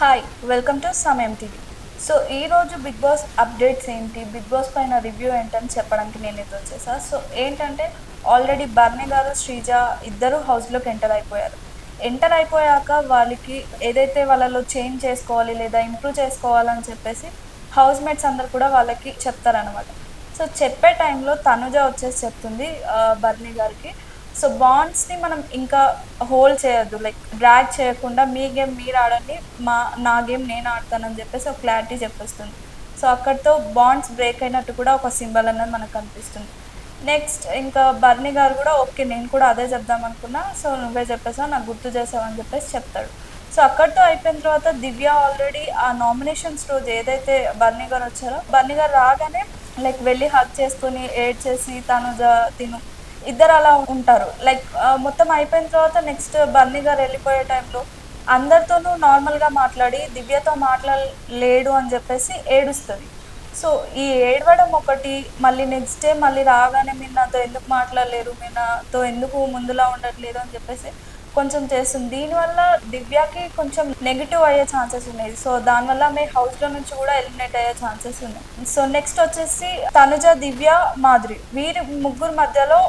Hi welcome to సమయం TV. So ఈరోజు big boss updates ఏంటి, బిగ్ బాస్ పైన రివ్యూ ఏంటని చెప్పడానికి నేను ఇది వచ్చేసా. సో ఏంటంటే ఆల్రెడీ బర్నీ గారు శ్రీజ ఇద్దరు హౌస్లోకి ఎంటర్ అయిపోయారు. ఎంటర్ అయిపోయాక వాళ్ళకి ఏదైతే వాళ్ళలో చేంజ్ చేసుకోవాలి లేదా ఇంప్రూవ్ చేసుకోవాలని చెప్పేసి హౌస్ మేట్స్ అందరు కూడా వాళ్ళకి చెప్తారనమాట. సో చెప్పే టైంలో తనుజ వచ్చేసి చెప్తుంది బర్నీ గారికి, సో బాండ్స్ని మనం ఇంకా హోల్డ్ చేయొద్దు, లైక్ డ్రాగ్ చేయకుండా మీ గేమ్ మీరు ఆడండి, నా గేమ్ నేను ఆడతానని చెప్పేసి ఒక క్లారిటీ చెప్పేస్తుంది. సో అక్కడితో బాండ్స్ బ్రేక్ అయినట్టు కూడా ఒక సింబల్ అనేది మనకు కనిపిస్తుంది. నెక్స్ట్ ఇంకా బర్నీ గారు కూడా ఓకే నేను కూడా అదే చెప్దాం అనుకున్నా, సో నువ్వే చెప్పేసావు, నాకు గుర్తు చేసావు అని చెప్పేసి చెప్తాడు. సో అక్కడితో అయిపోయిన తర్వాత దివ్య ఆల్రెడీ ఆ నామినేషన్స్ రోజు ఏదైతే బర్నీ గారు వచ్చారో, బర్నీ గారు రాగానే లైక్ వెళ్ళి హక్ చేసుకుని ఏడ్ చేసి తనుజ తిను ఇద్దరు అలా ఉంటారు. లైక్ మొత్తం అయిపోయిన తర్వాత నెక్స్ట్ బర్నీ గారు వెళ్ళిపోయే టైంలో అందరితోనూ నార్మల్గా మాట్లాడి దివ్యతో మాట్లాడలేడు అని చెప్పేసి ఏడుస్తుంది. సో ఈ ఏడవడం ఒకటి, మళ్ళీ నెక్స్ట్ డే మళ్ళీ రాగానే మీరు నాతో ఎందుకు మాట్లాడలేరు, మీరు నాతో ఎందుకు ముందులా ఉండట్లేదు అని చెప్పేసి కొంచెం చేస్తుంది. దీనివల్ల దివ్యకి కొంచెం నెగిటివ్ అయ్యే ఛాన్సెస్ ఉన్నాయి. సో దానివల్ల మీ హౌస్లో నుంచి కూడా ఎలిమినేట్ అయ్యే ఛాన్సెస్ ఉన్నాయి. సో నెక్స్ట్ వచ్చేసి తనుజ, దివ్య, మాధురి వీరి ముగ్గురు మధ్యలో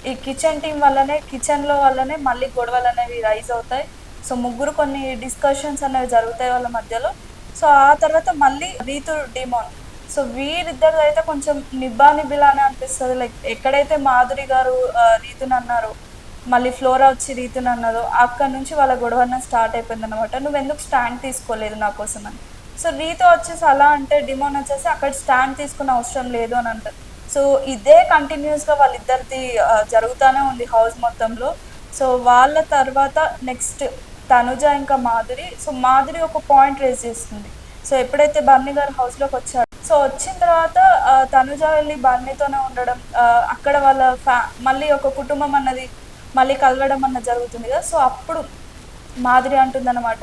ఈ కిచెన్ టీం వల్లనే, కిచెన్లో వల్లనే మళ్ళీ గొడవలు అనేవి రైజ్ అవుతాయి. సో ముగ్గురు కొన్ని డిస్కషన్స్ అనేవి జరుగుతాయి వాళ్ళ మధ్యలో. సో ఆ తర్వాత మళ్ళీ రీతు, డిమాన్, సో వీరిద్దరు అయితే కొంచెం నిబ్బానిబ్బిలానే అనిపిస్తుంది. లైక్ ఎక్కడైతే మాధురి గారు రీతుని అన్నారో, మళ్ళీ ఫ్లోరా వచ్చి రీతుని అన్నదో, అక్కడ నుంచి వాళ్ళ గొడవ స్టార్ట్ అయిపోయింది అనమాట. నువ్వు ఎందుకు స్టాండ్ తీసుకోలేదు నా కోసం అని. సో రీతు వచ్చేసి అలా అంటే డిమాన్ వచ్చేసి అక్కడ స్టాండ్ తీసుకునే అవసరం లేదు అని అంటారు. సో ఇదే కంటిన్యూస్గా వాళ్ళిద్దరిది జరుగుతూనే ఉంది హౌస్ మొత్తంలో. సో వాళ్ళ తర్వాత నెక్స్ట్ తనుజ ఇంకా మాధురి. సో మాధురి ఒక పాయింట్ రేజ్ చేస్తుంది. సో ఎప్పుడైతే బర్నీ గారు హౌస్లోకి వచ్చాడు, సో వచ్చిన తర్వాత తనుజ వెళ్ళి బర్నీతోనే ఉండడం, అక్కడ వాళ్ళ మళ్ళీ ఒక కుటుంబం అన్నది మళ్ళీ కలవడం అన్నది జరుగుతుంది కదా. సో అప్పుడు మాధురి అంటుందన్నమాట,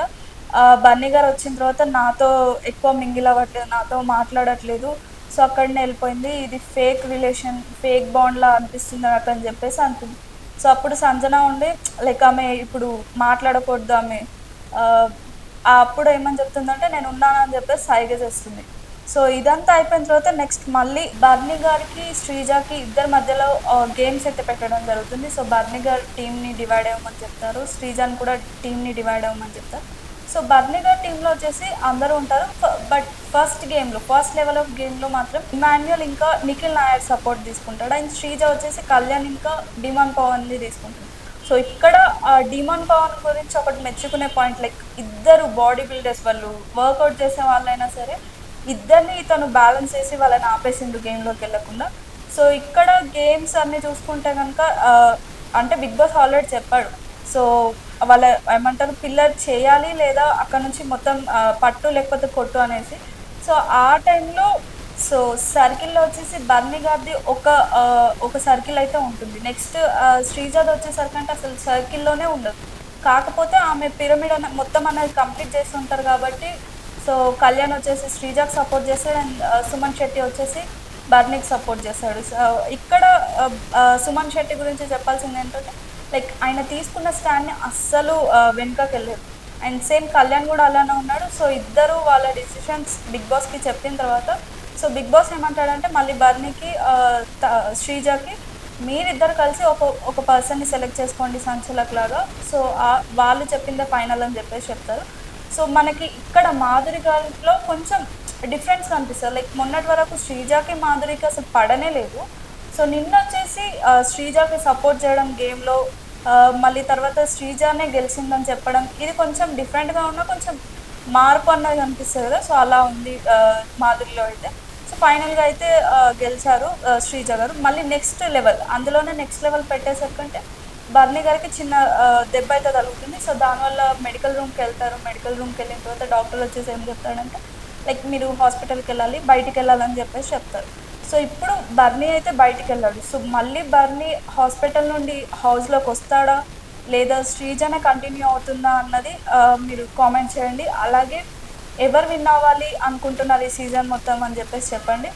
బర్నీ గారు వచ్చిన తర్వాత నాతో ఎక్కువ మింగిల్ అవ్వట్లేదు, నాతో మాట్లాడట్లేదు, సో అక్కడనే వెళ్ళిపోయింది, ఇది ఫేక్ రిలేషన్, ఫేక్ బాండ్లా అనిపిస్తుంది నాకు అని చెప్పేసి అంటుంది. సో అప్పుడు సంజన ఉండి లైక్ ఆమె ఇప్పుడు మాట్లాడకూడదు, ఆమె అప్పుడు ఏమని చెప్తుందంటే నేను ఉన్నానని చెప్పేసి సైగ చేస్తుంది. సో ఇదంతా అయిపోయిన తర్వాత నెక్స్ట్ మళ్ళీ బర్నీ గారికి శ్రీజకి ఇద్దరి మధ్యలో గేమ్స్ అయితే పెట్టడం జరుగుతుంది. సో బర్నీ గారు టీంని డివైడ్ అవ్వమని చెప్తారు, శ్రీజాని కూడా టీంని డివైడ్ అవ్వమని చెప్తారు. సో బర్నీ గారి టీంలో వచ్చేసి అందరూ ఉంటారు, బట్ ఫస్ట్ లెవెల్ ఆఫ్ గేమ్లో మాత్రం ఇమాన్యుయల్ ఇంకా నిఖిల్ నాయర్ సపోర్ట్ తీసుకుంటాడు, అండ్ శ్రీజ వచ్చేసి కళ్యాణ్ ఇంకా డిమాన్ పవన్ని తీసుకుంటాడు. సో ఇక్కడ డిమాన్ పవన్ గురించి ఒకటి మెచ్చుకునే పాయింట్, లైక్ ఇద్దరు బాడీ బిల్డర్స్, వాళ్ళు వర్కౌట్ చేసే వాళ్ళైనా సరే ఇద్దరిని ఇతను బ్యాలెన్స్ చేసి వాళ్ళని ఆపేసిండు గేమ్లోకి వెళ్ళకుండా. సో ఇక్కడ గేమ్స్ అన్నీ చూసుకుంటే కనుక అంటే బిగ్ బాస్ ఆల్రెడీ చెప్పాడు, సో వాళ్ళ ఏమంటారు పిల్లర్ చేయాలి లేదా అక్కడ నుంచి మొత్తం పట్టు లేకపోతే కొట్టు అనేసి. సో ఆ టైంలో సో సర్కిల్లో వచ్చేసి బర్నీ గారిది ఒక సర్కిల్ అయితే ఉంటుంది, నెక్స్ట్ శ్రీజాద్ వచ్చేసరికి అంటే అసలు సర్కిల్లోనే ఉండదు. కాకపోతే ఆమె పిరమిడ్ మొత్తం అనేది కంప్లీట్ చేసి ఉంటారు కాబట్టి సో కళ్యాణ్ వచ్చేసి శ్రీజాకి సపోర్ట్ చేస్తాడు, అండ్ సుమన్ శెట్టి వచ్చేసి బర్నీకి సపోర్ట్ చేస్తాడు. సో ఇక్కడ సుమన్ శెట్టి గురించి చెప్పాల్సింది ఏంటంటే లైక్ ఆయన తీసుకున్న స్టాండ్ని అస్సలు వెనుకకి వెళ్ళలేదు, అండ్ సేమ్ కళ్యాణ్ కూడా అలానే ఉన్నాడు. సో ఇద్దరు వాళ్ళ డిసిషన్స్ బిగ్ బాస్కి చెప్పిన తర్వాత సో బిగ్ బాస్ ఏమంటాడంటే మళ్ళీ బర్నీకి శ్రీజకి మీరిద్దరు కలిసి ఒక పర్సన్ని సెలెక్ట్ చేసుకోండి సంచలక్ లాగా, సో వాళ్ళు చెప్పిందే ఫైనల్ అని చెప్పేసి చెప్తారు. సో మనకి ఇక్కడ మాధురి గారిలో కొంచెం డిఫరెన్స్ కనిపిస్తుంది, లైక్ మొన్నటి వరకు శ్రీజకి మాధురికి అసలు పడనే లేదు. సో నిన్న వచ్చేసి శ్రీజకి సపోర్ట్ చేయడం గేమ్లో, మళ్ళీ తర్వాత శ్రీజానే గెలిచిందని చెప్పడం, ఇది కొంచెం డిఫరెంట్గా ఉన్న కొంచెం మార్పు అన్నది కనిపిస్తుంది కదా. సో అలా ఉంది మాధురిలో అయితే. సో ఫైనల్గా అయితే గెలిచారు శ్రీజ గారు. మళ్ళీ నెక్స్ట్ లెవెల్, అందులోనే నెక్స్ట్ లెవెల్ పెట్టేసరికంటే బర్నీ గారికి చిన్న దెబ్బ అయితే తగులుతుంది. సో దానివల్ల మెడికల్ రూమ్కి వెళ్తారు, మెడికల్ రూమ్కి వెళ్ళిన తర్వాత డాక్టర్ వచ్చేసి ఏం చెప్తాడంటే లైక్ మీరు హాస్పిటల్కి వెళ్ళాలి, బయటికి వెళ్ళాలని చెప్పేసి చెప్తారు. సో ఇప్పుడు బర్నీ అయితే బయటికి వెళ్ళాడు. సో మళ్ళీ బర్నీ హాస్పిటల్ నుండి హౌస్లోకి వస్తాడా లేదా శ్రీజనే కంటిన్యూ అవుతుందా అన్నది మీరు కామెంట్ చేయండి. అలాగే ఎవరు విన్ అవ్వాలి అనుకుంటున్నారు ఈ సీజన్ మొత్తం అని చెప్పేసి చెప్పండి.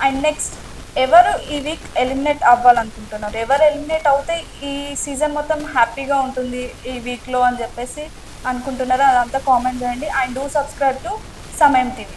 అండ్ నెక్స్ట్ ఎవరు ఈ వీక్ ఎలిమినేట్ అవ్వాలనుకుంటున్నారు, ఎవరు ఎలిమినేట్ అవుతే ఈ సీజన్ మొత్తం హ్యాపీగా ఉంటుంది ఈ వీక్లో అని చెప్పేసి అనుకుంటున్నారో అదంతా కామెంట్ చేయండి. అండ్ డూ సబ్స్క్రైబ్ టు సమయం టీవీ.